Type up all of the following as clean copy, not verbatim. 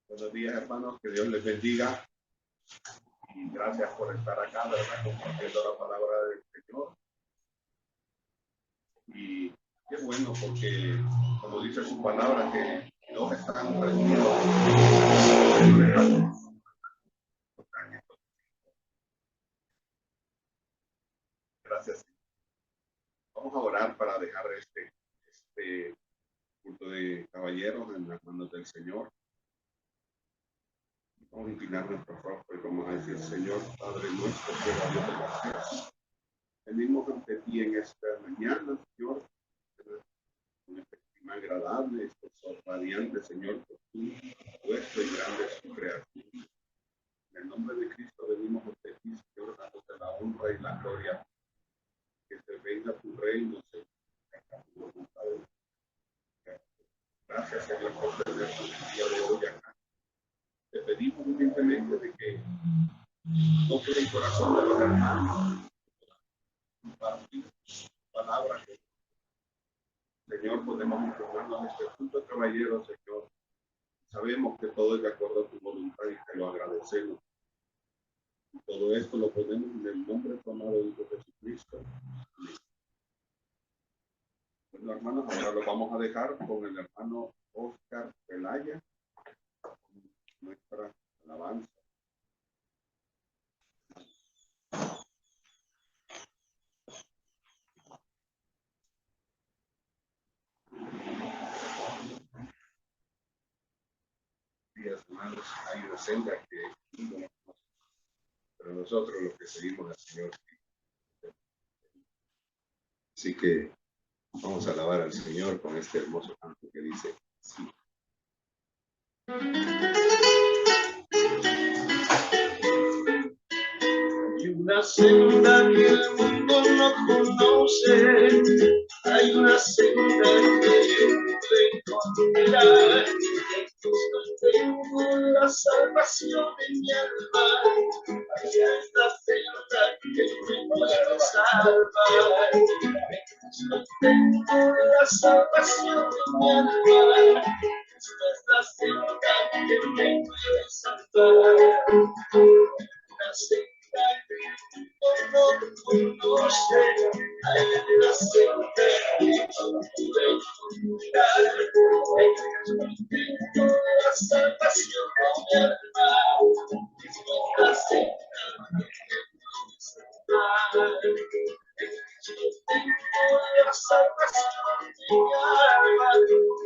Buenos días, hermanos, que Dios les bendiga y gracias por estar acá, ¿verdad? Compartiendo la palabra del Señor. Y qué bueno, porque como dice su palabra, que Dios está reunidos. Gracias. Vamos a orar para dejar este culto de caballeros en las manos del Señor. Vamos a inclinar nuestros rostros y vamos a decir: Señor, Padre nuestro, que Dios de la tierra, venimos ante ti en esta mañana, Señor, con este clima agradable, este sol radiante, Señor, por tu puesto y grande es tu creación. En el nombre de Cristo venimos ante ti, Señor, dándote la honra y la gloria. Que se venga tu reino, Señor. Gracias, Señor, por tener el día de hoy acá. Te pedimos humildemente de que toque el corazón de los hermanos, compartir palabras que, Señor, podemos encontrarnos en este punto de caballero, Señor. Sabemos que todo es de acuerdo a tu voluntad y te lo agradecemos. Y todo esto lo ponemos en el nombre de tu amado Hijo Jesucristo. Amén. Bueno, hermanos, ahora lo vamos a dejar con el hermano Oscar Pelaya, con nuestra alabanza. Días, hermanos, hay una senda que no, pero nosotros los que seguimos al Señor. Así que vamos a alabar al Señor con este hermoso canto que dice: sí. Hay una senda que el mundo no conoce, hay una senda que yo pude encontrar. En Cristo tengo la salvación en mi alma, hacia esta senda que me puede salvar. En Cristo tengo la salvación en mi alma, esta es la senda que me puede salvar. Una senda que no conoce, hay una senda que yo pude encontrar. En Cristo tengo la salvación en mi alma, es la senda que me puede salvar. En Cristo tengo la salvación en mi alma,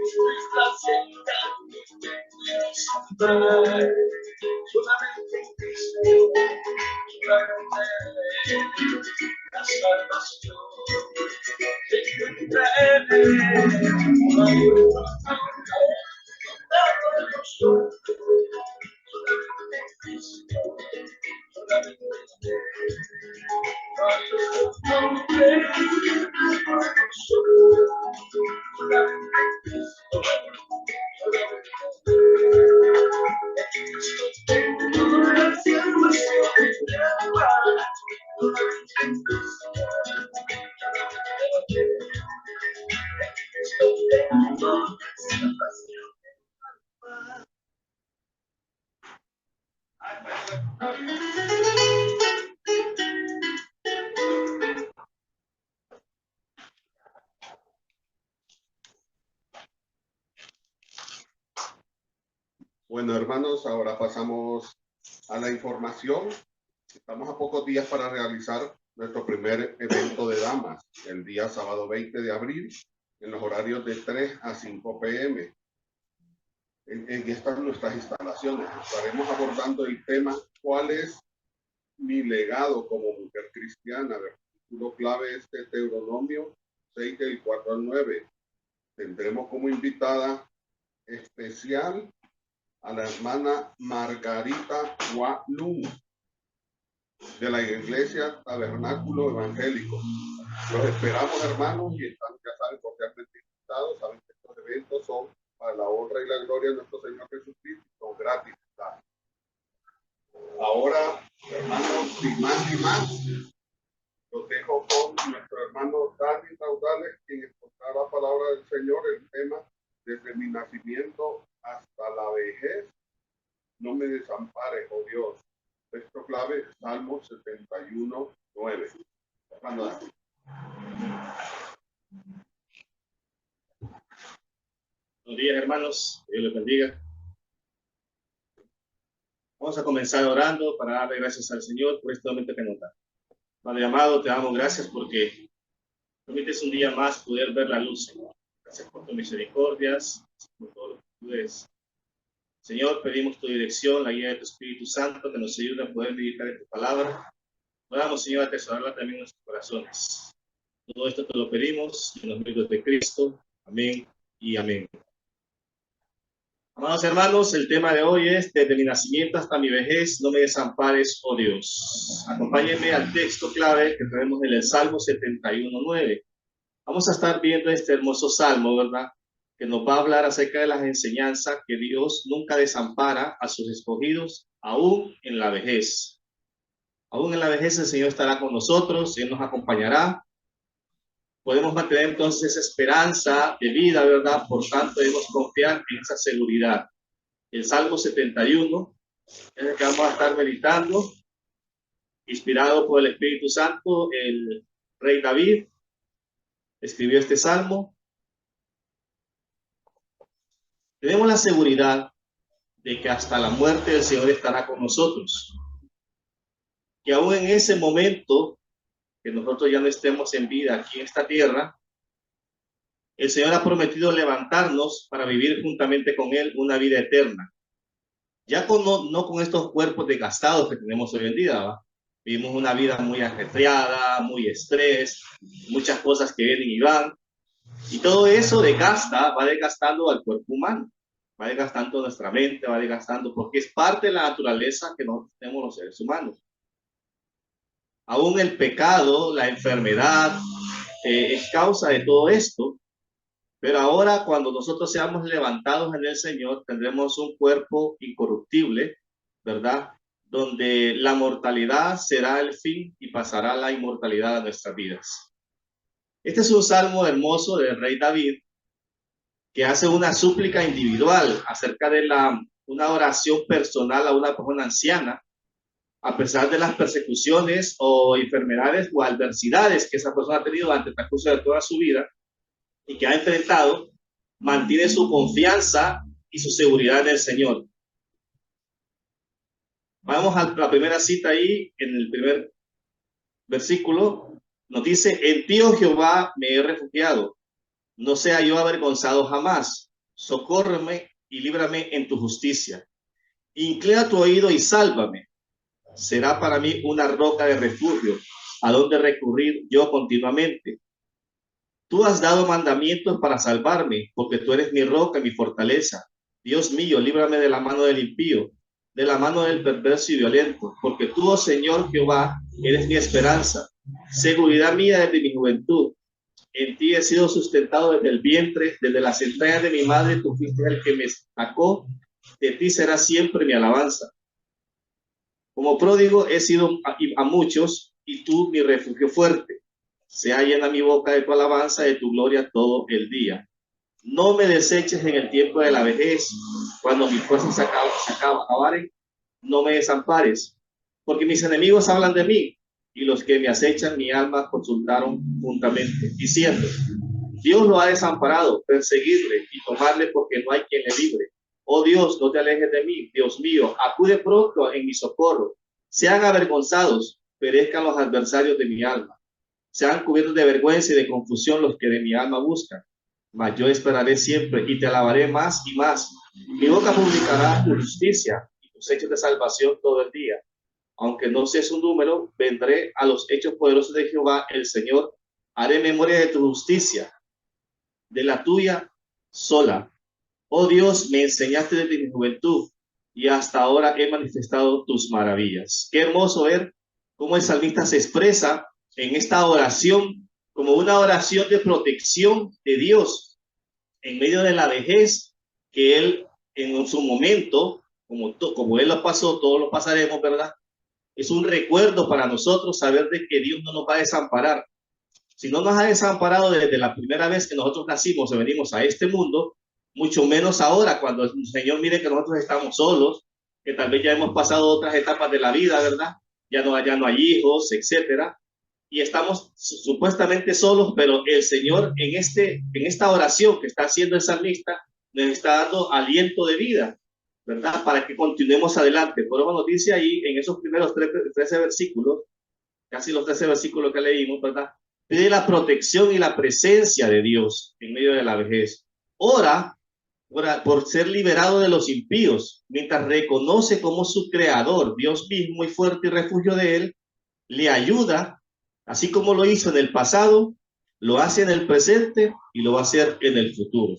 es la senda que me puede salvar. Solamente en Cristo, solamente la salvación se encuentra en Él. No hay otro nombre dado a nosotros, solamente en Cristo, solamente en Él. No hay otro nombre dado a nosotros, solamente en Cristo, solamente en Él. En Cristo tengo la salvación en mi alma, solamente en Cristo, solamente en Él. En Cristo tengo la salvación en mi alma. Bueno, hermanos, ahora pasamos a la información. Estamos a pocos días para realizar nuestro primer evento de damas, el día sábado 20 de abril, en los horarios de 3 a 5 p.m. En estas nuestras instalaciones estaremos abordando el tema: ¿cuál es mi legado como mujer cristiana? Versículo clave es de Deuteronomio 6, del 4 al 9. Tendremos como invitada especial a la hermana Margarita Walum, de la Iglesia Tabernáculo Evangélico. Los esperamos, hermanos, y están, ya saben, cordialmente invitados. Saben que estos eventos son para la honra y la gloria de nuestro Señor Jesucristo, son gratis. Ahora, hermanos, sin más ni más, los dejo con nuestro hermano Dani Raudales, quien explicará la palabra del Señor, el tema: desde mi nacimiento hasta la vejez, no me desampares, oh Dios. Texto clave, Salmo 71, 9. Buenos días, hermanos. Dios les bendiga. Vamos a comenzar orando para darle gracias al Señor por este momento que nos da. Padre amado, te damos gracias porque permites un día más poder ver la luz, Señor. Gracias por tus misericordias, por todo lo que tú eres. Señor, pedimos tu dirección, la guía de tu Espíritu Santo, que nos ayude a poder meditar en tu palabra. Podamos, Señor, atesorarla también en nuestros corazones. Todo esto te lo pedimos en los méritos de Cristo. Amén y amén. Amados hermanos, el tema de hoy es: desde mi nacimiento hasta mi vejez, no me desampares, oh Dios. Acompáñenme al texto clave que tenemos en el Salmo 71:9. Vamos a estar viendo este hermoso salmo, ¿verdad? Que nos va a hablar acerca de las enseñanzas que Dios nunca desampara a sus escogidos, aún en la vejez. Aún en la vejez el Señor estará con nosotros, Él nos acompañará. Podemos mantener entonces esa esperanza de vida, ¿verdad? Por tanto, debemos confiar en esa seguridad. El Salmo 71 es el que vamos a estar meditando, inspirado por el Espíritu Santo. El rey David escribió este salmo. Tenemos la seguridad de que hasta la muerte el Señor estará con nosotros. Que aún en ese momento que nosotros ya no estemos en vida aquí en esta tierra, el Señor ha prometido levantarnos para vivir juntamente con Él una vida eterna. Ya no con estos cuerpos desgastados que tenemos hoy en día, ¿va? Vivimos una vida muy ajetreada, muy estrés, muchas cosas que vienen y van. Y todo eso va desgastando al cuerpo humano, va desgastando nuestra mente, va desgastando, porque es parte de la naturaleza que nosotros tenemos los seres humanos. Aún el pecado, la enfermedad, es causa de todo esto. Pero ahora, cuando nosotros seamos levantados en el Señor, tendremos un cuerpo incorruptible, ¿verdad? Donde la mortalidad será el fin y pasará la inmortalidad a nuestras vidas. Este es un salmo hermoso del rey David, que hace una súplica individual acerca de una oración personal a una persona anciana, a pesar de las persecuciones o enfermedades o adversidades que esa persona ha tenido durante el transcurso de toda su vida y que ha enfrentado. Mantiene su confianza y su seguridad en el Señor. Vamos a la primera cita ahí, en el primer versículo. Nos dice: en ti, oh Jehová, me he refugiado. No sea yo avergonzado jamás. Socórreme y líbrame en tu justicia. Inclina tu oído y sálvame. Será para mí una roca de refugio, a donde recurrir yo continuamente. Tú has dado mandamientos para salvarme, porque tú eres mi roca y mi fortaleza. Dios mío, líbrame de la mano del impío, de la mano del perverso y violento, porque tú, oh Señor Jehová, eres mi esperanza, seguridad mía desde mi juventud. En ti he sido sustentado desde el vientre, desde las entrañas de mi madre, tú fuiste el que me sacó, de ti será siempre mi alabanza. Como pródigo he sido a muchos, y tú mi refugio fuerte. Sea llena mi boca de tu alabanza, de tu gloria todo el día. No me deseches en el tiempo de la vejez, cuando mis fuerzas se acabaren, no me desampares, porque mis enemigos hablan de mí, y los que me acechan mi alma consultaron juntamente, diciendo: Dios lo ha desamparado, perseguirle y tomarle, porque no hay quien le libre. Oh Dios, no te alejes de mí, Dios mío, acude pronto en mi socorro. Sean avergonzados, perezcan los adversarios de mi alma. Sean cubiertos de vergüenza y de confusión los que de mi alma buscan. Mas yo esperaré siempre y te alabaré más y más. Mi boca publicará tu justicia y tus hechos de salvación todo el día. Aunque no seas un número, vendré a los hechos poderosos de Jehová, el Señor. Haré memoria de tu justicia, de la tuya sola. Oh Dios, me enseñaste desde mi juventud y hasta ahora he manifestado tus maravillas. Qué hermoso ver cómo el salmista se expresa en esta oración como una oración de protección de Dios en medio de la vejez, que él en su momento, como él lo pasó, todos lo pasaremos, ¿verdad? Es un recuerdo para nosotros saber de que Dios no nos va a desamparar. Si no nos ha desamparado desde la primera vez que nosotros nacimos y venimos a este mundo, mucho menos ahora, cuando el Señor mire que nosotros estamos solos, que tal vez ya hemos pasado otras etapas de la vida, ¿verdad? Ya no hay hijos, etcétera. Y estamos supuestamente solos, pero el Señor en esta oración que está haciendo el salmista nos está dando aliento de vida, ¿verdad? Para que continuemos adelante. Por eso nos dice ahí en esos primeros 13 versículos, casi los 13 versículos que leímos, ¿verdad? Pide la protección y la presencia de Dios en medio de la vejez. Ora por ser liberado de los impíos, mientras reconoce como su creador, Dios mismo y fuerte y refugio de él, le ayuda, así como lo hizo en el pasado, lo hace en el presente y lo va a hacer en el futuro.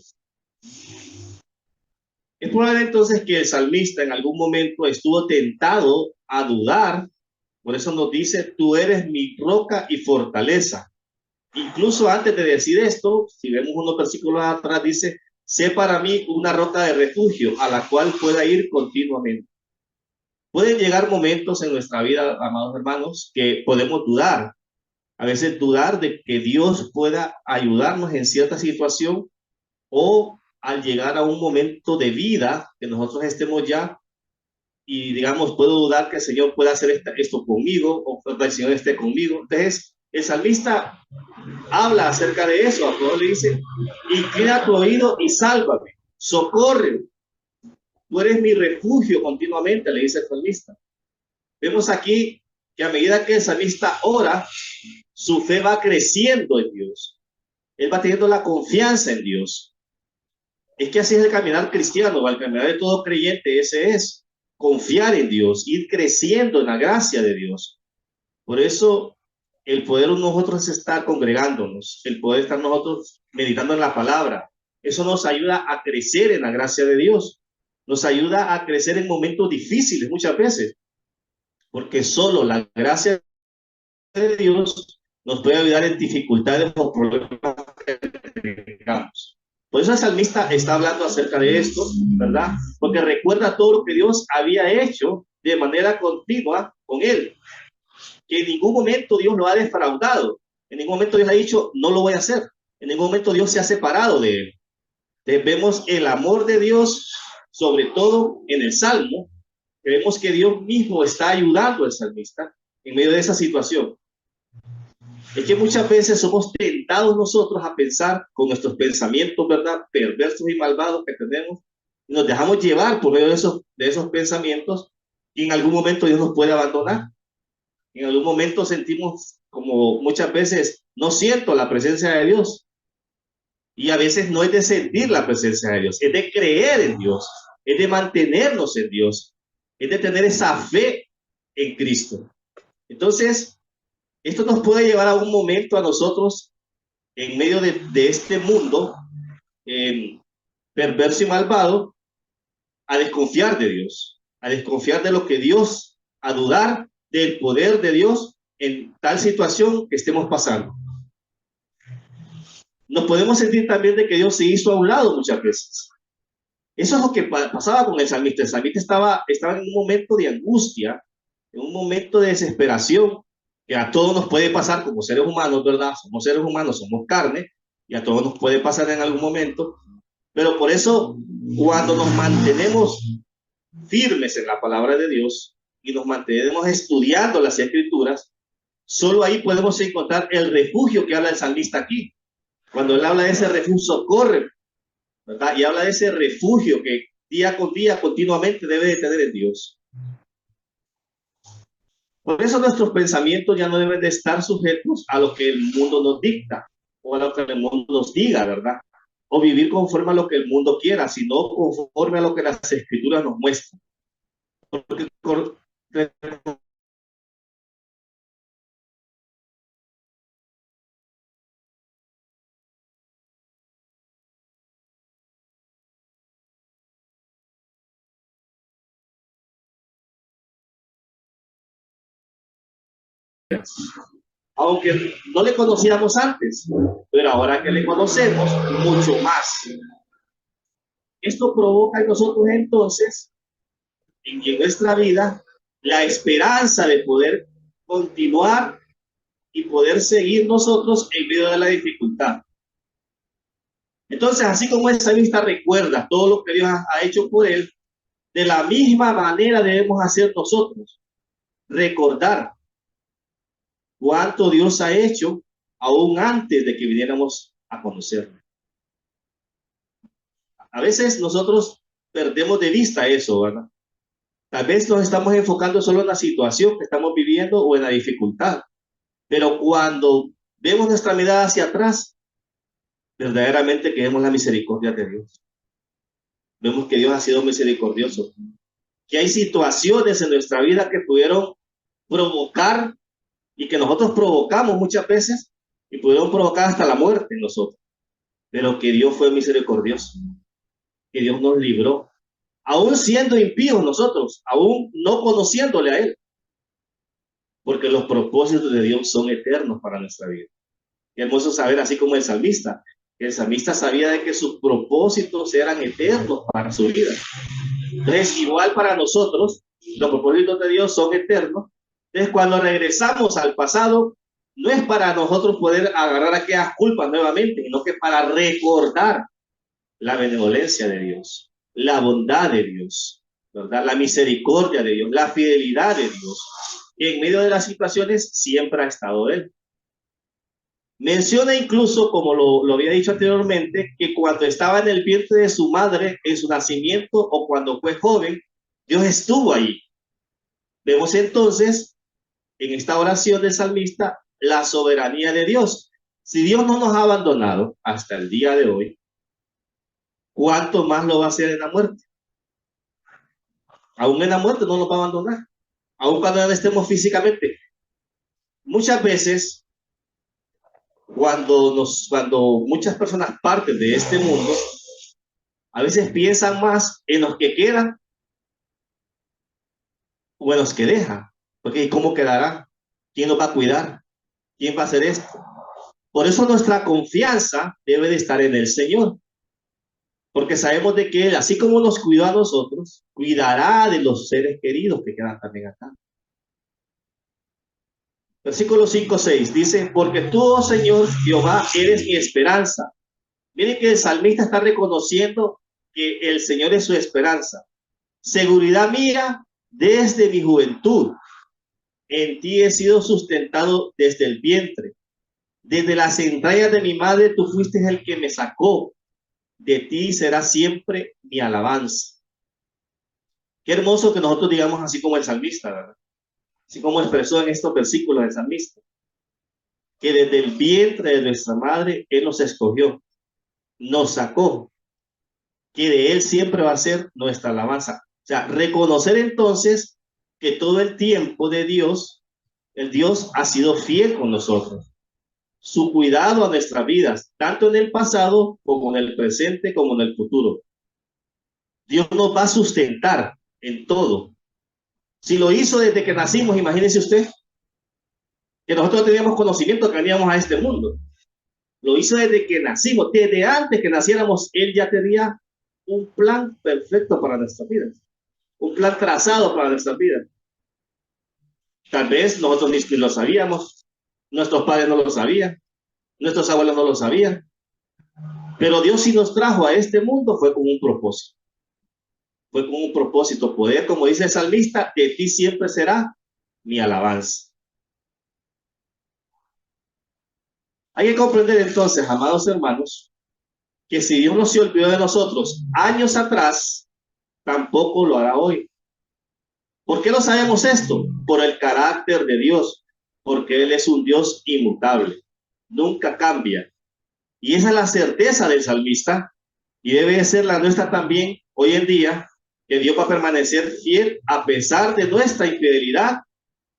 Es probable entonces que el salmista en algún momento estuvo tentado a dudar, por eso nos dice, tú eres mi roca y fortaleza. Incluso antes de decir esto, si vemos unos versículos atrás, dice, sé para mí una roca de refugio a la cual pueda ir continuamente. Pueden llegar momentos en nuestra vida, amados hermanos, que podemos dudar. A veces dudar de que Dios pueda ayudarnos en cierta situación o al llegar a un momento de vida que nosotros estemos ya y digamos, puedo dudar que el Señor pueda hacer esto conmigo o que el Señor esté conmigo. Entonces, el salmista habla acerca de eso. A todos le dice, inclina tu oído y sálvame, socorre. Tú eres mi refugio continuamente, le dice el salmista. Vemos aquí que a medida que el salmista ora, su fe va creciendo en Dios. Él va teniendo la confianza en Dios. Es que así es el caminar cristiano, el caminar de todo creyente, ese es confiar en Dios, ir creciendo en la gracia de Dios. Por eso el poder nosotros es estar congregándonos, el poder estar nosotros meditando en la palabra. Eso nos ayuda a crecer en la gracia de Dios. Nos ayuda a crecer en momentos difíciles muchas veces, porque solo la gracia de Dios nos puede ayudar en dificultades o problemas que tengamos. Por eso el salmista está hablando acerca de esto, ¿verdad? Porque recuerda todo lo que Dios había hecho de manera continua con él, que en ningún momento Dios lo ha defraudado, en ningún momento Dios ha dicho, no lo voy a hacer, en ningún momento Dios se ha separado de él. Entonces vemos el amor de Dios, sobre todo en el Salmo, que vemos que Dios mismo está ayudando al salmista en medio de esa situación. Es que muchas veces somos tentados nosotros a pensar con nuestros pensamientos, ¿verdad? Perversos y malvados que tenemos, y nos dejamos llevar por medio de esos pensamientos, y en algún momento Dios nos puede abandonar. En algún momento sentimos, como muchas veces, no siento la presencia de Dios. Y a veces no es de sentir la presencia de Dios, es de creer en Dios, es de mantenernos en Dios, es de tener esa fe en Cristo. Entonces, esto nos puede llevar a un momento a nosotros en medio de este mundo perverso y malvado a desconfiar de Dios, a desconfiar de lo que Dios, a dudar del poder de Dios en tal situación que estemos pasando. Nos podemos sentir también de que Dios se hizo a un lado muchas veces. Eso es lo que pasaba con el salmista. El salmista estaba en un momento de angustia, en un momento de desesperación, que a todos nos puede pasar como seres humanos, ¿verdad? Somos seres humanos, somos carne, y a todos nos puede pasar en algún momento. Pero por eso, cuando nos mantenemos firmes en la palabra de Dios y nos mantenemos estudiando las escrituras, solo ahí podemos encontrar el refugio que habla el salmista aquí. Cuando él habla de ese refugio, socorre, ¿verdad? Y habla de ese refugio que día con día continuamente debe de tener en Dios. Por eso nuestros pensamientos ya no deben de estar sujetos a lo que el mundo nos dicta o a lo que el mundo nos diga, ¿verdad? O vivir conforme a lo que el mundo quiera, sino conforme a lo que las escrituras nos muestran. Porque aunque no le conocíamos antes, pero ahora que le conocemos, mucho más. Esto provoca en nosotros entonces, en nuestra vida, la esperanza de poder continuar y poder seguir nosotros en medio de la dificultad. Entonces, así como esa vista recuerda todo lo que Dios ha hecho por él, De la misma manera debemos hacer nosotros, recordar cuánto Dios ha hecho aún antes de que viniéramos a conocerlo. A veces nosotros perdemos de vista eso, ¿verdad? Tal vez nos estamos enfocando solo en la situación que estamos viviendo o en la dificultad, pero cuando vemos nuestra mirada hacia atrás, verdaderamente que vemos la misericordia de Dios. Vemos que Dios ha sido misericordioso, que hay situaciones en nuestra vida que pudieron provocar y que nosotros provocamos muchas veces y pudieron provocar hasta la muerte en nosotros, pero que Dios fue misericordioso, que Dios nos libró, aún siendo impíos nosotros, aún no conociéndole a Él, porque los propósitos de Dios son eternos para nuestra vida. Qué hermoso saber, así como el salmista sabía de que sus propósitos eran eternos para su vida. Entonces, igual para nosotros, los propósitos de Dios son eternos. Entonces, cuando regresamos al pasado, no es para nosotros poder agarrar aquellas culpas nuevamente, sino que para recordar la benevolencia de Dios, la bondad de Dios, ¿verdad? La misericordia de Dios, la fidelidad de Dios. Y en medio de las situaciones siempre ha estado Él. Menciona incluso, como lo había dicho anteriormente, que cuando estaba en el vientre de su madre, en su nacimiento o cuando fue joven, Dios estuvo ahí. Vemos entonces en esta oración del salmista la soberanía de Dios. Si Dios no nos ha abandonado hasta el día de hoy, ¿cuánto más lo va a hacer en la muerte? Aún en la muerte no nos va a abandonar, aún cuando no estemos físicamente. Muchas veces, cuando muchas personas parten de este mundo, a veces piensan más en los que quedan o en los que dejan. Porque ¿cómo quedará? ¿Quién nos va a cuidar? ¿Quién va a hacer esto? Por eso nuestra confianza debe de estar en el Señor. Porque sabemos de que Él, así como nos cuidó a nosotros, cuidará de los seres queridos que quedan también acá. Versículo 5-6 dice, porque tú, oh Señor Jehová, eres mi esperanza. Miren que el salmista está reconociendo que el Señor es su esperanza. Seguridad mía desde mi juventud. En ti he sido sustentado desde el vientre. Desde las entrañas de mi madre tú fuiste el que me sacó. De ti será siempre mi alabanza. Qué hermoso que nosotros digamos así como el salmista, ¿verdad? Así como expresó en estos versículos del salmista. Que desde el vientre de nuestra madre Él nos escogió, nos sacó. Que de Él siempre va a ser nuestra alabanza. O sea, reconocer entonces que todo el tiempo de Dios, el Dios ha sido fiel con nosotros. Su cuidado a nuestras vidas, tanto en el pasado como en el presente, como en el futuro. Dios nos va a sustentar en todo. Si lo hizo desde que nacimos, imagínense usted que nosotros teníamos conocimiento que veníamos a este mundo. Lo hizo desde que nacimos, desde antes que naciéramos, Él ya tenía un plan perfecto para nuestra vida, un plan trazado para nuestra vida. Tal vez nosotros ni lo sabíamos, nuestros padres no lo sabían, nuestros abuelos no lo sabían, pero Dios sí nos trajo a este mundo fue con un propósito. Fue con un propósito, poder, como dice el salmista, de ti siempre será mi alabanza. Hay que comprender entonces, amados hermanos, que si Dios no se olvidó de nosotros años atrás, tampoco lo hará hoy. ¿Por qué no sabemos esto? Por el carácter de Dios, porque Él es un Dios inmutable, nunca cambia. Y esa es la certeza del salmista y debe ser la nuestra también hoy en día, que Dios va a permanecer fiel a pesar de nuestra infidelidad.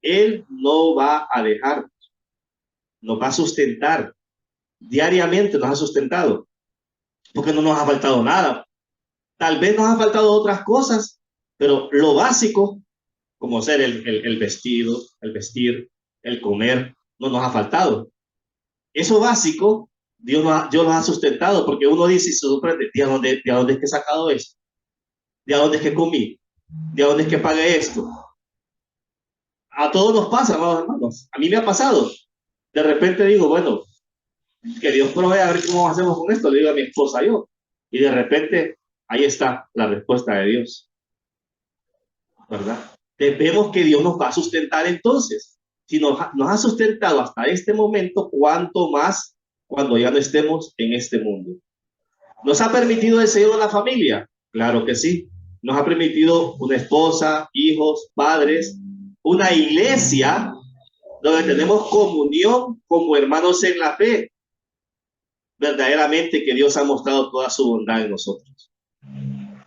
Él no va a dejarnos, nos va a sustentar. Diariamente nos ha sustentado, porque no nos ha faltado nada. Tal vez nos ha faltado otras cosas, pero lo básico, como ser el vestido, el vestir, el comer, no nos ha faltado. Eso básico, Dios nos ha sustentado, porque uno dice y se sorprende, ¿de dónde es que he sacado esto? ¿De dónde es que comí? ¿De dónde es que pagué esto? A todos nos pasa, hermanos. A mí me ha pasado. De repente digo, bueno, que Dios provea, a ver cómo hacemos con esto. Le digo a mi esposa yo. Y de repente, ahí está la respuesta de Dios. ¿verdad? Vemos que Dios nos va a sustentar entonces. Si nos ha sustentado hasta este momento, ¿cuánto más cuando ya no estemos en este mundo? ¿Nos ha permitido el Señor una familia? Claro que sí. Nos ha permitido una esposa, hijos, padres, una iglesia donde tenemos comunión como hermanos en la fe. Verdaderamente que Dios ha mostrado toda su bondad en nosotros.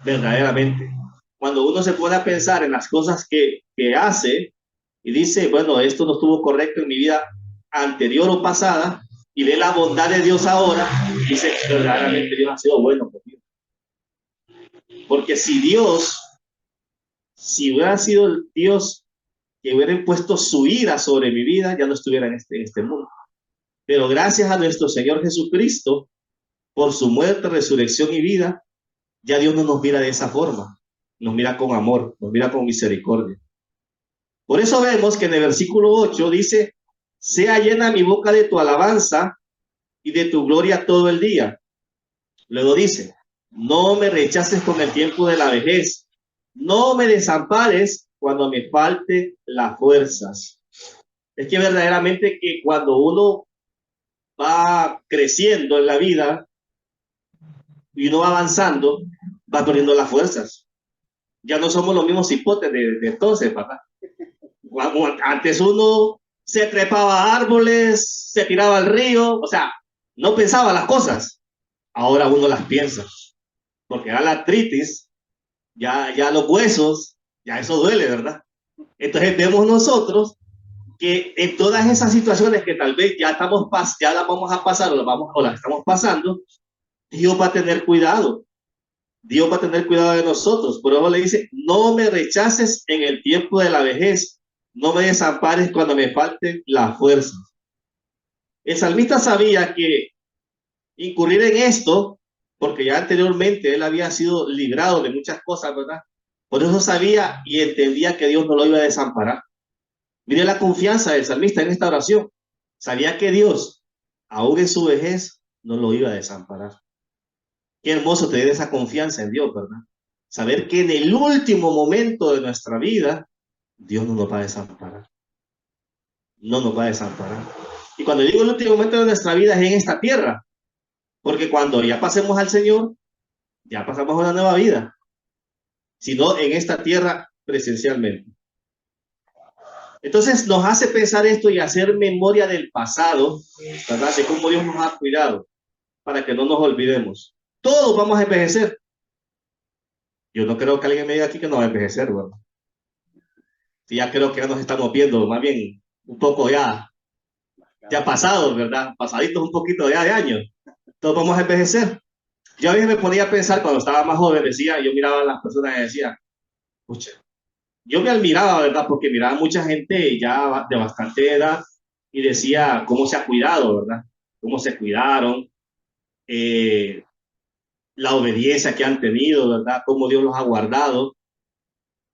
Verdaderamente. Cuando uno se pone a pensar en las cosas que hace y dice, bueno, esto no estuvo correcto en mi vida anterior o pasada, y ve la bondad de Dios ahora, dice, verdaderamente Dios ha sido bueno conmigo. Porque si hubiera sido el Dios que hubiera impuesto su ira sobre mi vida, ya no estuviera en este mundo. Pero gracias a nuestro Señor Jesucristo, por su muerte, resurrección y vida, ya Dios no nos mira de esa forma. Nos mira con amor, nos mira con misericordia. Por eso vemos que en el versículo 8 dice, sea llena mi boca de tu alabanza y de tu gloria todo el día. Luego dice, no me rechaces con el tiempo de la vejez, no me desampares cuando me falte las fuerzas. Es que verdaderamente que cuando uno va creciendo en la vida y uno va avanzando, va perdiendo las fuerzas. Ya no somos los mismos hipotes de entonces, papá. Antes uno se trepaba a árboles, se tiraba al río, o sea, no pensaba las cosas. Ahora uno las piensa, porque ya la artritis, ya los huesos, ya eso duele, ¿verdad? Entonces vemos nosotros que en todas esas situaciones que tal vez ya las vamos a pasar o las estamos pasando, Dios va a tener cuidado. Dios va a tener cuidado de nosotros. Por eso le dice, no me rechaces en el tiempo de la vejez, no me desampares cuando me falten las fuerzas. El salmista sabía que incurrir en esto, porque ya anteriormente él había sido librado de muchas cosas, ¿verdad? Por eso sabía y entendía que Dios no lo iba a desamparar. Mire la confianza del salmista en esta oración. Sabía que Dios, aún en su vejez, no lo iba a desamparar. Qué hermoso tener esa confianza en Dios, ¿verdad? Saber que en el último momento de nuestra vida, Dios no nos va a desamparar. No nos va a desamparar. Y cuando digo el último momento de nuestra vida es en esta tierra, porque cuando ya pasemos al Señor, ya pasamos a una nueva vida, sino en esta tierra presencialmente. Entonces nos hace pensar esto y hacer memoria del pasado, ¿verdad? De cómo Dios nos ha cuidado, para que no nos olvidemos. Todos vamos a envejecer. Yo no creo que alguien me diga aquí que no va a envejecer, ¿verdad? Sí, ya creo que ya nos estamos viendo, más bien un poco ya pasados, ¿verdad? Pasaditos un poquito ya de años. Todos vamos a envejecer. Yo a veces me ponía a pensar cuando estaba más joven, yo miraba a las personas y decía, pucha, yo me admiraba, ¿verdad? Porque miraba a mucha gente ya de bastante edad y decía cómo se ha cuidado, ¿verdad? Cómo se cuidaron, la obediencia que han tenido, ¿verdad? Cómo Dios los ha guardado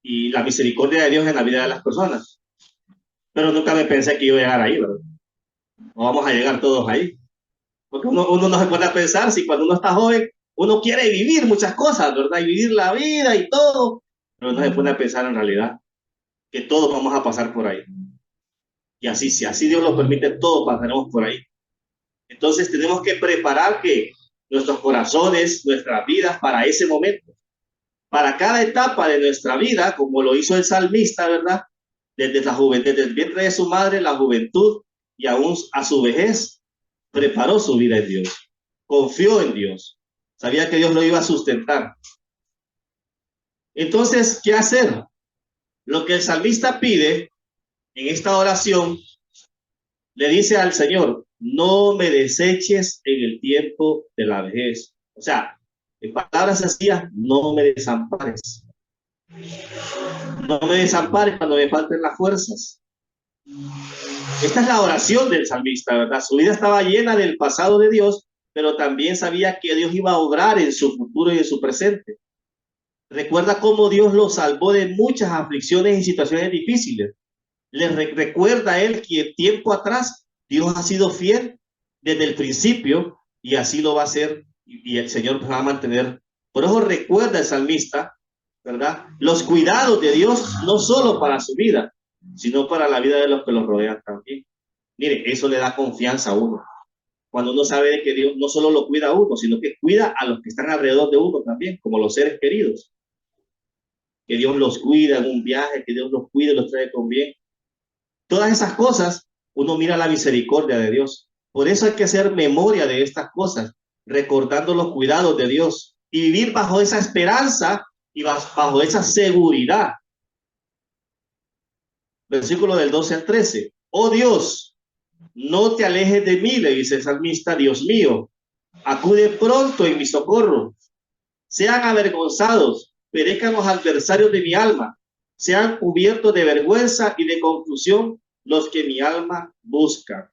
y la misericordia de Dios en la vida de las personas. Pero nunca me pensé que iba a llegar ahí, ¿verdad? No vamos a llegar todos ahí. Porque uno no se puede pensar si cuando uno está joven, uno quiere vivir muchas cosas, ¿verdad? Y vivir la vida y todo, pero no se pone a pensar en realidad que todos vamos a pasar por ahí. Y así, si así Dios lo permite, todos pasaremos por ahí. Entonces tenemos que preparar que nuestros corazones, nuestras vidas para ese momento. Para cada etapa de nuestra vida, como lo hizo el salmista, ¿verdad? Desde la juventud, desde el vientre de su madre, la juventud y aún a su vejez, preparó su vida en Dios. Confió en Dios. Sabía que Dios lo iba a sustentar. Entonces, ¿qué hacer? Lo que el salmista pide en esta oración, le dice al Señor, no me deseches en el tiempo de la vejez. O sea, en palabras sencillas, no me desampares. No me desampares cuando me falten las fuerzas. Esta es la oración del salmista, ¿verdad? Su vida estaba llena del pasado de Dios, pero también sabía que Dios iba a obrar en su futuro y en su presente. Recuerda cómo Dios lo salvó de muchas aflicciones y situaciones difíciles. Recuerda a él que tiempo atrás Dios ha sido fiel desde el principio y así lo va a hacer y el Señor va a mantener. Por eso recuerda el salmista ¿verdad? Los cuidados de Dios, no solo para su vida, sino para la vida de los que los rodean también. Mire, eso le da confianza a uno. Cuando uno sabe de que Dios no solo lo cuida a uno, sino que cuida a los que están alrededor de uno también, como los seres queridos. Que Dios los cuida en un viaje, que Dios los cuida y los trae con bien. Todas esas cosas, uno mira la misericordia de Dios. Por eso hay que hacer memoria de estas cosas, recordando los cuidados de Dios y vivir bajo esa esperanza y bajo esa seguridad. Versículo del 12 al 13. Oh Dios, no te alejes de mí, le dice el salmista, Dios mío, acude pronto en mi socorro. Sean avergonzados, perezcan los adversarios de mi alma, sean cubiertos de vergüenza y de confusión los que mi alma busca.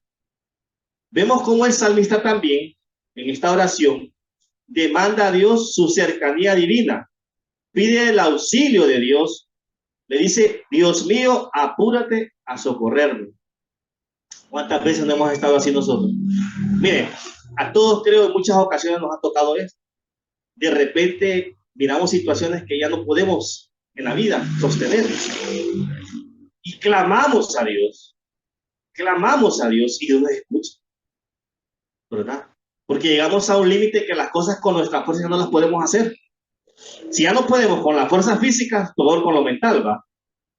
Vemos cómo el salmista también, en esta oración, demanda a Dios su cercanía divina, pide el auxilio de Dios, le dice, Dios mío, apúrate a socorrerme. ¿Cuántas veces no hemos estado así nosotros? Miren, a todos creo en muchas ocasiones nos ha tocado esto. De repente miramos situaciones que ya no podemos en la vida sostener y clamamos a Dios y Dios nos escucha, ¿verdad? Porque llegamos a un límite que las cosas con nuestra fuerza no las podemos hacer. Si ya no podemos con la fuerza física, todo con lo mental, ¿va?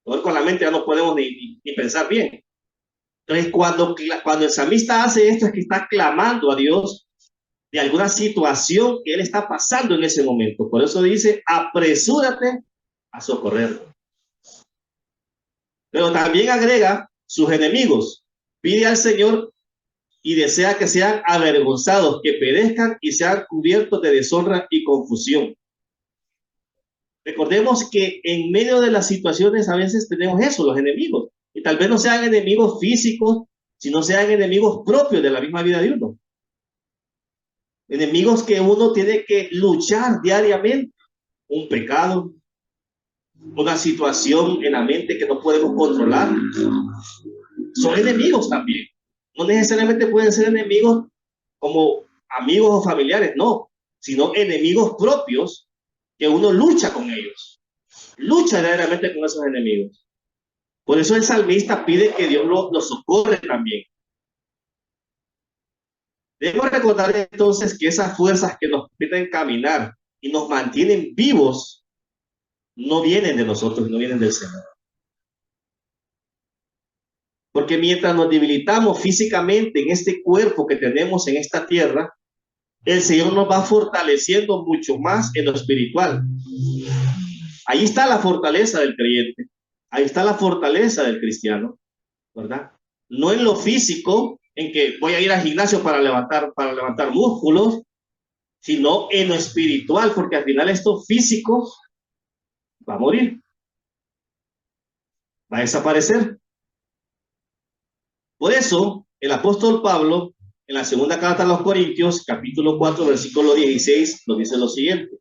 Todo con la mente ya no podemos ni pensar bien. Entonces, cuando el salmista hace esto, es que está clamando a Dios de alguna situación que él está pasando en ese momento. Por eso dice, apresúrate a socorrer. Pero también agrega sus enemigos. Pide al Señor y desea que sean avergonzados, que perezcan y sean cubiertos de deshonra y confusión. Recordemos que en medio de las situaciones a veces tenemos eso, los enemigos. Y tal vez no sean enemigos físicos, sino sean enemigos propios de la misma vida de uno. Enemigos que uno tiene que luchar diariamente. Un pecado, una situación en la mente que no podemos controlar. Son enemigos también. No necesariamente pueden ser enemigos como amigos o familiares, no, sino enemigos propios que uno lucha con ellos. Lucha diariamente con esos enemigos. Por eso el salmista pide que Dios lo socorre también. Debemos recordar entonces que esas fuerzas que nos permiten caminar y nos mantienen vivos no vienen de nosotros, no vienen del Señor. Porque mientras nos debilitamos físicamente en este cuerpo que tenemos en esta tierra, el Señor nos va fortaleciendo mucho más en lo espiritual. Ahí está la fortaleza del creyente, ahí está la fortaleza del cristiano, ¿verdad? No en lo físico, en que voy a ir al gimnasio para levantar músculos, sino en lo espiritual, porque al final esto físico va a morir, va a desaparecer. Por eso, el apóstol Pablo, en la segunda carta a los Corintios, capítulo 4, versículo 16, nos dice lo siguiente.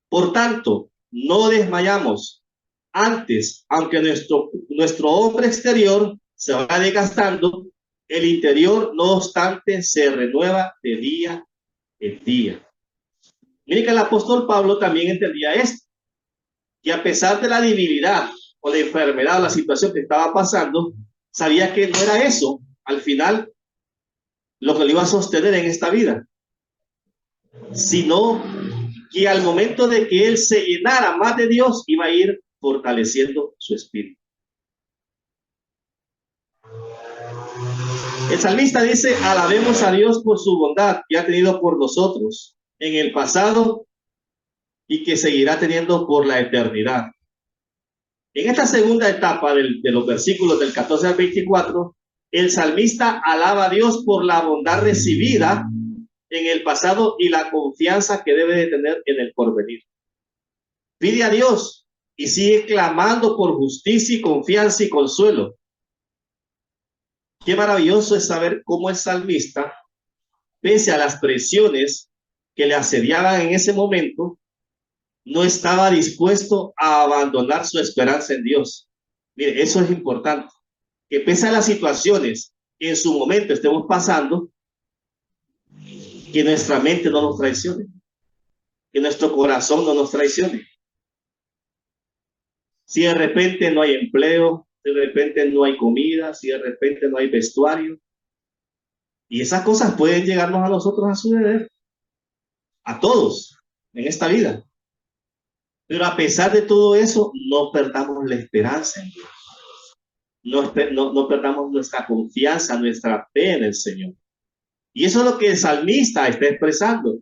Por tanto, no desmayamos. Antes, aunque nuestro hombre exterior se va desgastando, el interior, no obstante, se renueva de día en día. Mire que el apóstol Pablo también entendía esto, que a pesar de la debilidad o la enfermedad o la situación que estaba pasando, sabía que no era eso, al final, lo que le iba a sostener en esta vida, sino que al momento de que él se llenara más de Dios, iba a ir fortaleciendo su espíritu. El salmista dice, alabemos a Dios por su bondad que ha tenido por nosotros en el pasado y que seguirá teniendo por la eternidad. En esta segunda etapa de los versículos del 14 al 24, el salmista alaba a Dios por la bondad recibida en el pasado y la confianza que debe de tener en el porvenir. Pide a Dios y sigue clamando por justicia y confianza y consuelo. Qué maravilloso es saber cómo el salmista, pese a las presiones que le asediaban en ese momento, no estaba dispuesto a abandonar su esperanza en Dios. Mire, eso es importante, que pese a las situaciones que en su momento estemos pasando, que nuestra mente no nos traicione, que nuestro corazón no nos traicione. si de repente no hay empleo, si de repente no hay comida, si de repente no hay vestuario. Y esas cosas pueden llegarnos a nosotros a suceder, a todos, en esta vida. Pero a pesar de todo eso, no perdamos la esperanza en Dios. No perdamos nuestra confianza, nuestra fe en el Señor. Y eso es lo que el salmista está expresando.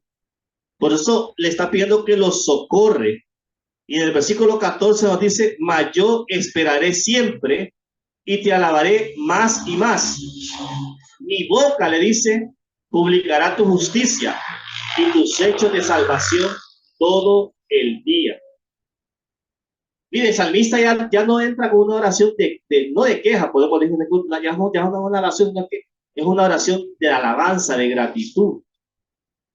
Por eso le está pidiendo que los socorre. Y en el versículo 14 nos dice, mas yo esperaré siempre y te alabaré más y más. Mi boca, le dice, publicará tu justicia y tus hechos de salvación todo el día. Mire, el salmista ya no entra con una oración no de queja, podemos decir, ya no es una oración, es una oración de alabanza, de gratitud,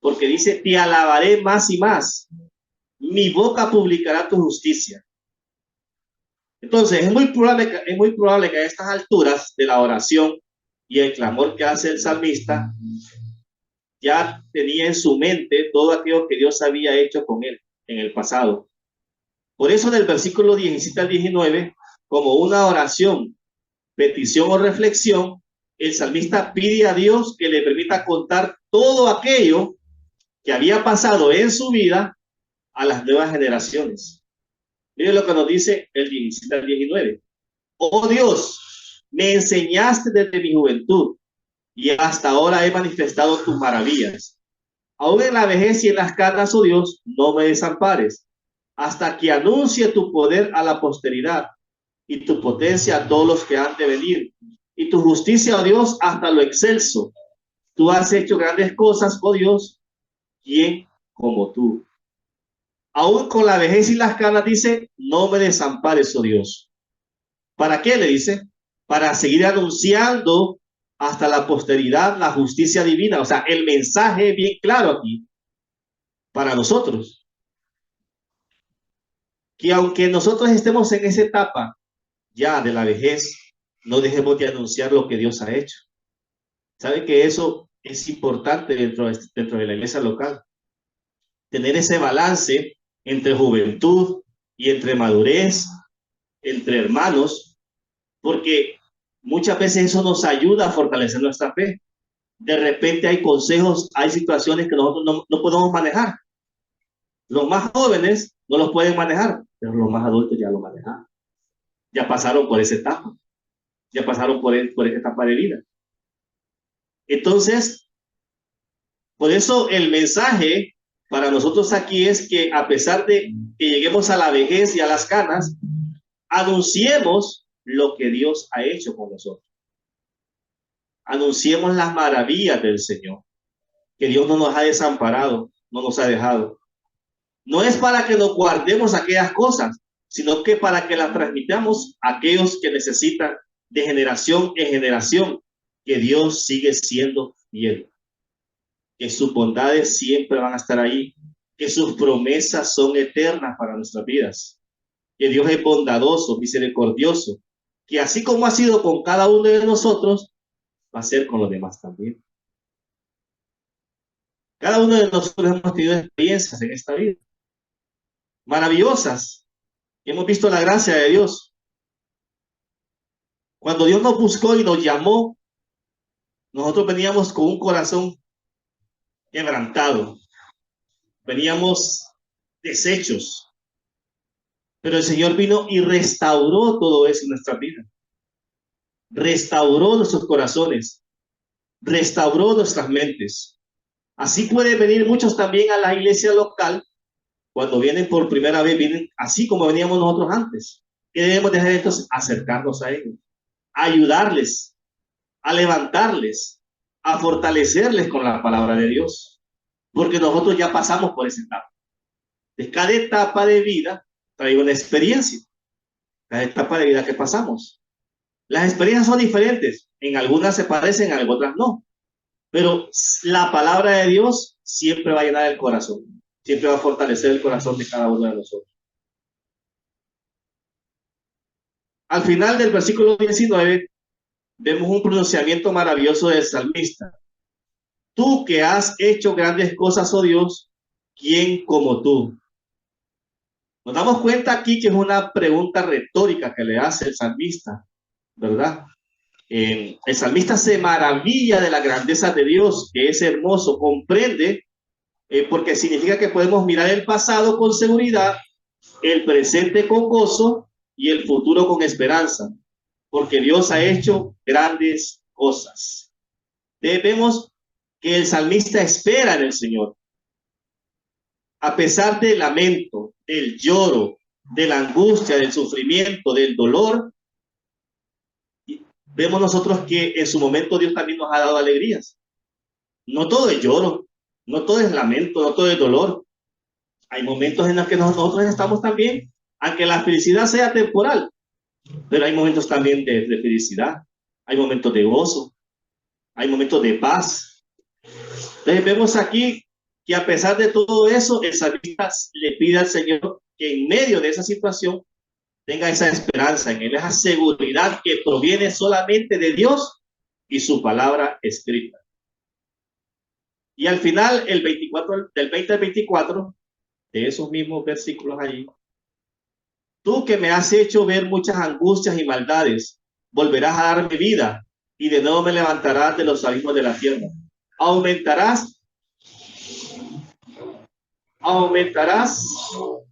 porque dice, te alabaré más y más, mi boca publicará tu justicia. Entonces, es muy probable que a estas alturas de la oración y el clamor que hace el salmista, ya tenía en su mente todo aquello que Dios había hecho con él en el pasado. Por eso en el versículo 17 al 19, como una oración, petición o reflexión, el salmista pide a Dios que le permita contar todo aquello que había pasado en su vida a las nuevas generaciones. Miren lo que nos dice el 17 al 19. Oh Dios, me enseñaste desde mi juventud y hasta ahora he manifestado tus maravillas. Aún en la vejez y en las canas, oh Dios, no me desampares, hasta que anuncie tu poder a la posteridad y tu potencia a todos los que han de venir, y tu justicia, oh Dios, hasta lo excelso. Tú has hecho grandes cosas, oh Dios, ¿quién como tú? Aún con la vejez y las canas, dice, no me desampares, oh Dios. ¿Para qué? Le dice, para seguir anunciando hasta la posteridad la justicia divina. O sea, el mensaje bien claro aquí para nosotros, que aunque nosotros estemos en esa etapa ya de la vejez, no dejemos de anunciar lo que Dios ha hecho. ¿Sabe que eso es importante dentro de la iglesia local? Tener ese balance entre juventud y entre madurez, entre hermanos, porque muchas veces eso nos ayuda a fortalecer nuestra fe. De repente hay consejos, hay situaciones que nosotros no podemos manejar. Los más jóvenes no los pueden manejar, pero los más adultos ya lo manejan. Ya pasaron por esa etapa, ya pasaron por esa etapa de vida. Entonces, por eso el mensaje para nosotros aquí es que a pesar de que lleguemos a la vejez y a las canas, anunciemos lo que Dios ha hecho con nosotros. Anunciemos las maravillas del Señor, que Dios no nos ha desamparado, no nos ha dejado. No es para que nos guardemos aquellas cosas, sino que para que las transmitamos a aquellos que necesitan de generación en generación, que Dios sigue siendo fiel, que sus bondades siempre van a estar ahí, que sus promesas son eternas para nuestras vidas, que Dios es bondadoso, misericordioso, que así como ha sido con cada uno de nosotros, va a ser con los demás también. Cada uno de nosotros hemos tenido experiencias en esta vida maravillosas. Hemos visto la gracia de Dios. Cuando Dios nos buscó y nos llamó, nosotros veníamos con un corazón quebrantado, veníamos deshechos, pero el Señor vino y restauró todo eso en nuestra vida, restauró nuestros corazones, restauró nuestras mentes. Así pueden venir muchos también a la iglesia local. Cuando vienen por primera vez, vienen así como veníamos nosotros antes. ¿Qué debemos dejar entonces? Acercarnos a ellos, ayudarles, a levantarles, a fortalecerles con la palabra de Dios, porque nosotros ya pasamos por esa etapa. De cada etapa de vida traigo una experiencia, cada etapa de vida que pasamos. Las experiencias son diferentes, en algunas se parecen, en otras no, pero la palabra de Dios siempre va a llenar el corazón, siempre va a fortalecer el corazón de cada uno de nosotros. Al final del versículo 19, vemos un pronunciamiento maravilloso del salmista. Tú que has hecho grandes cosas, oh Dios, ¿quién como tú? Nos damos cuenta aquí que es una pregunta retórica que le hace el salmista, ¿verdad? El salmista se maravilla de la grandeza de Dios, que es hermoso, comprende, porque significa que podemos mirar el pasado con seguridad, el presente con gozo y el futuro con esperanza, porque Dios ha hecho grandes cosas. Vemos que el salmista espera en el Señor. A pesar del lamento, del lloro, de la angustia, del sufrimiento, del dolor, vemos nosotros que en su momento Dios también nos ha dado alegrías. No todo es lloro, no todo es lamento, no todo es dolor. Hay momentos en los que nosotros estamos también, aunque la felicidad sea temporal, pero hay momentos también de felicidad, hay momentos de gozo, hay momentos de paz. Entonces vemos aquí que a pesar de todo eso, el salmista le pide al Señor que en medio de esa situación tenga esa esperanza en él, esa seguridad que proviene solamente de Dios y su palabra escrita. Y al final, el 24, del 20 al 24, de esos mismos versículos allí, tú que me has hecho ver muchas angustias y maldades, volverás a darme vida y de nuevo me levantarás de los abismos de la tierra. Aumentarás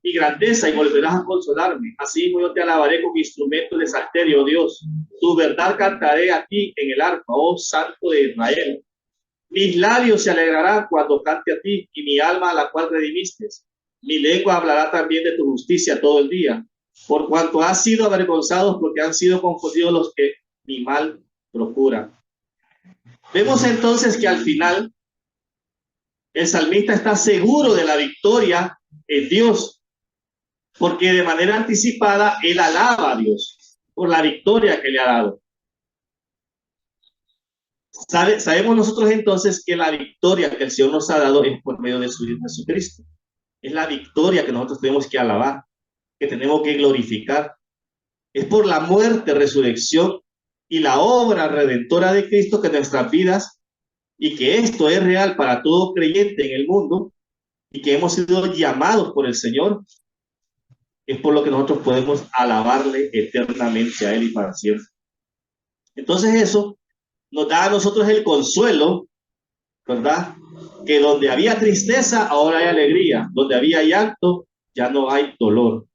mi grandeza y volverás a consolarme. Así yo te alabaré con instrumentos de salterio, oh Dios. Tu verdad cantaré a ti en el arpa, oh Santo de Israel. Mis labios se alegrarán cuando cante a ti y mi alma a la cual redimiste. Mi lengua hablará también de tu justicia todo el día, por cuanto has sido avergonzados porque han sido confundidos los que mi mal procuran. Vemos entonces que al final el salmista está seguro de la victoria en Dios, porque de manera anticipada él alaba a Dios por la victoria que le ha dado. Sabemos nosotros entonces que la victoria que el Señor nos ha dado es por medio de su Hijo Jesucristo. Es la victoria que nosotros tenemos que alabar, que tenemos que glorificar. Es por la muerte, resurrección y la obra redentora de Cristo que nuestras vidas, y que esto es real para todo creyente en el mundo, y que hemos sido llamados por el Señor, es por lo que nosotros podemos alabarle eternamente a Él y para siempre. Entonces eso nos da a nosotros el consuelo, ¿verdad? Que donde había tristeza, ahora hay alegría. Donde había llanto, ya no hay dolor.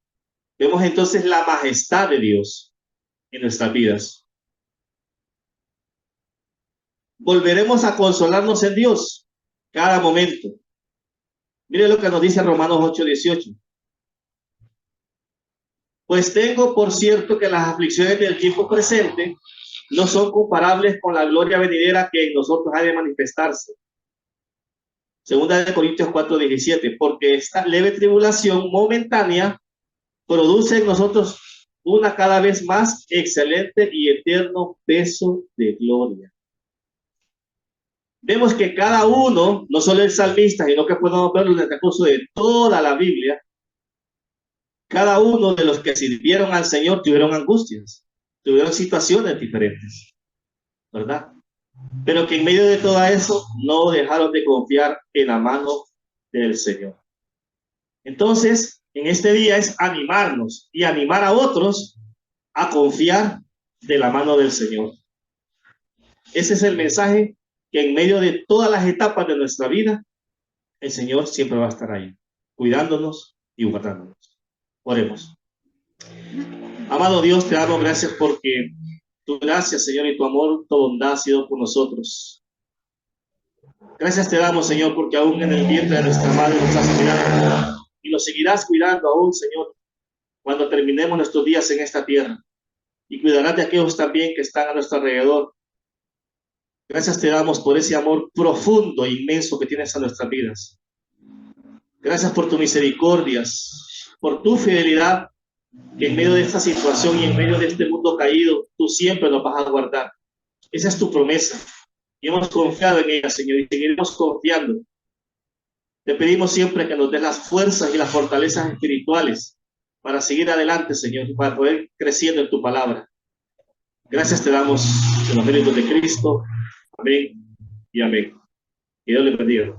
Vemos entonces la majestad de Dios en nuestras vidas. Volveremos a consolarnos en Dios cada momento. Mire lo que nos dice Romanos 8:18. Pues tengo por cierto que las aflicciones del tiempo presente no son comparables con la gloria venidera que en nosotros ha de manifestarse. Segunda de Corintios 4:17, porque esta leve tribulación momentánea produce en nosotros una cada vez más excelente y eterno peso de gloria. Vemos que cada uno, no solo el salmista, sino que podemos verlo en el transcurso de toda la Biblia, cada uno de los que sirvieron al Señor tuvieron angustias, tuvieron situaciones diferentes, ¿verdad? Pero que en medio de todo eso no dejaron de confiar en la mano del Señor. Entonces, en este día es animarnos y animar a otros a confiar de la mano del Señor. Ese es el mensaje, que en medio de todas las etapas de nuestra vida, el Señor siempre va a estar ahí, cuidándonos y guardándonos. Oremos. Amado Dios, te damos gracias porque tu gracia, Señor, y tu amor, tu bondad ha sido por nosotros. Gracias te damos, Señor, porque aún en el vientre de nuestra madre nos has cuidado y nos seguirás cuidando aún, Señor, cuando terminemos nuestros días en esta tierra, y cuidarás de aquellos también que están a nuestro alrededor. Gracias te damos por ese amor profundo e inmenso que tienes a nuestras vidas. Gracias por tus misericordias, por tu fidelidad, que en medio de esta situación y en medio de este mundo caído, tú siempre nos vas a guardar. Esa es tu promesa y hemos confiado en ella, Señor, y seguiremos confiando. Te pedimos siempre que nos des las fuerzas y las fortalezas espirituales para seguir adelante, Señor, y para poder creciendo en tu palabra. Gracias te damos en los méritos de Cristo. Amén y amén. Que Dios le bendiga.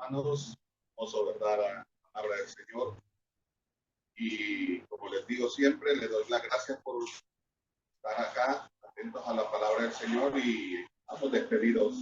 Hermanos, vamos a orar a la palabra del Señor. Y como les digo siempre, les doy las gracias por estar acá, atentos a la palabra del Señor, y vamos despedidos